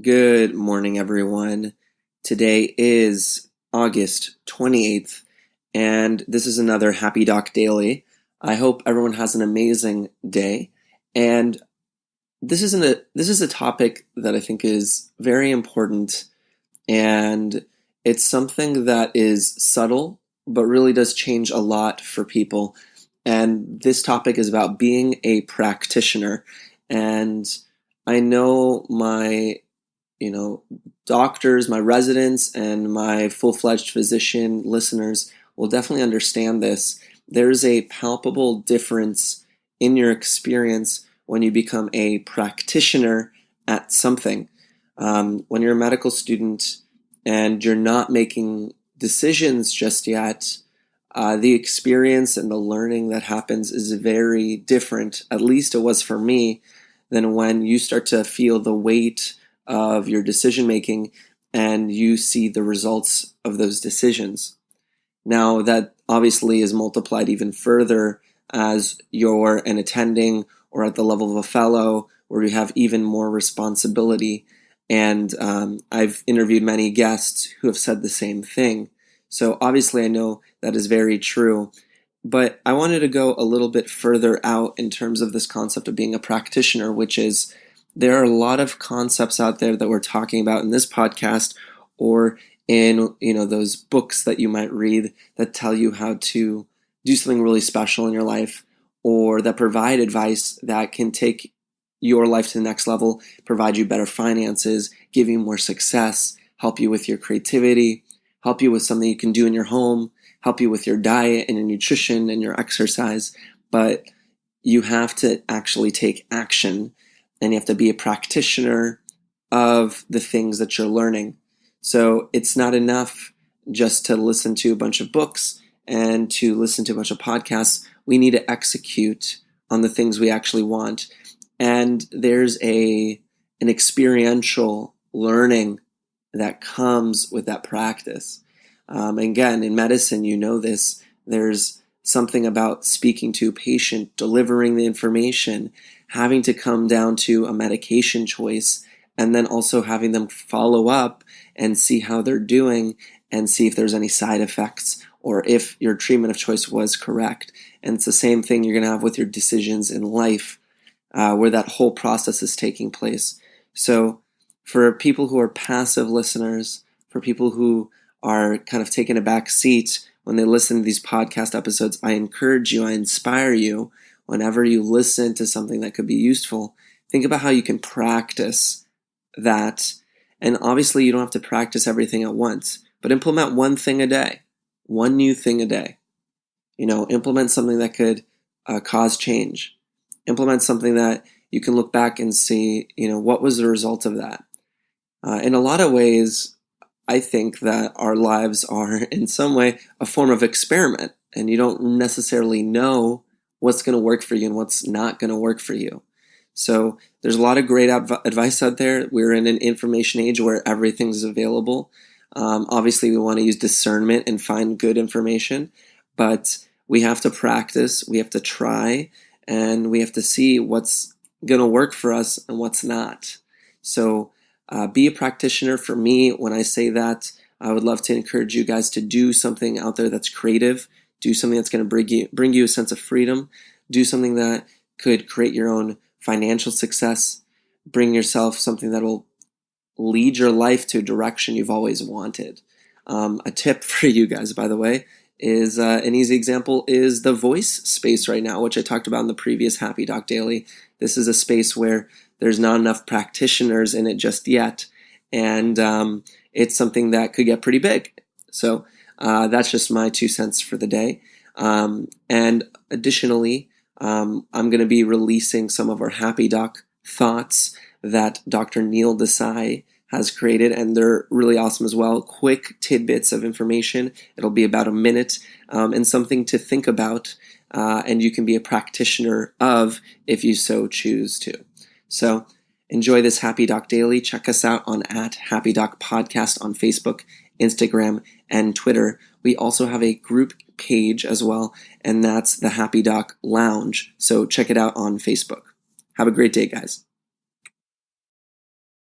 Good morning, everyone. Today is August 28th, and this is another Happy Doc Daily. I hope everyone has an amazing day. And this is a topic that I think is very important, and it's something that is subtle, but really does change a lot for people. And this topic is about being a practitioner. And I know my you know, doctors, my residents, and my full-fledged physician listeners will definitely understand this. There's a palpable difference in your experience when you become a practitioner at something. When you're a medical student and you're not making decisions just yet, the experience and the learning that happens is very different. At least it was for me, than when you start to feel the weight of your decision making and you see the results of those decisions. Now, that obviously is multiplied even further as you're an attending or at the level of a fellow, where you have even more responsibility. And I've interviewed many guests who have said the same thing. So obviously, I know that is very true. But I wanted to go a little bit further out in terms of this concept of being a practitioner, which is there are a lot of concepts out there that we're talking about in this podcast or in those books that you might read that tell you how to do something really special in your life, or that provide advice that can take your life to the next level, provide you better finances, give you more success, help you with your creativity, help you with something you can do in your home, help you with your diet and your nutrition and your exercise. But you have to actually take action, and you have to be a practitioner of the things that you're learning. So it's not enough just to listen to a bunch of books and to listen to a bunch of podcasts. We need to execute on the things we actually want. And there's an experiential learning that comes with that practice. Again, in medicine, you know this, there's something about speaking to a patient, delivering the information, having to come down to a medication choice, and then also having them follow up and see how they're doing and see if there's any side effects or if your treatment of choice was correct. And it's the same thing you're going to have with your decisions in life, where that whole process is taking place. So for people who are passive listeners, for people who are kind of taking a back seat when they listen to these podcast episodes, I encourage you, I inspire you, whenever you listen to something that could be useful, think about how you can practice that. And obviously, you don't have to practice everything at once, but implement one thing a day, one new thing a day. Implement something that could cause change. Implement something that you can look back and see, what was the result of that? In a lot of ways, I think that our lives are in some way a form of experiment, and you don't necessarily know what's going to work for you and what's not going to work for you. So there's a lot of great advice out there. We're in an information age where everything's available. Obviously, we want to use discernment and find good information, but we have to practice, we have to try, and we have to see what's going to work for us and what's not. So be a practitioner. For me, when I say that, I would love to encourage you guys to do something out there that's creative, do something that's going to bring you a sense of freedom, do something that could create your own financial success, bring yourself something that will lead your life to a direction you've always wanted. A tip for you guys, by the way, is an easy example is the voice space right now, which I talked about in the previous Happy Doc Daily. This is a space where there's not enough practitioners in it just yet, and it's something that could get pretty big. So that's just my 2 cents for the day. And additionally, I'm going to be releasing some of our Happy Doc thoughts that Dr. Neil Desai has created, and they're really awesome as well. Quick tidbits of information. It'll be about a minute, and something to think about, and you can be a practitioner of if you so choose to. So enjoy this Happy Doc Daily. Check us out on @HappyDocPodcast on Facebook, Instagram, and Twitter. We also have a group page as well, and that's the Happy Doc Lounge. So check it out on Facebook. Have a great day, guys.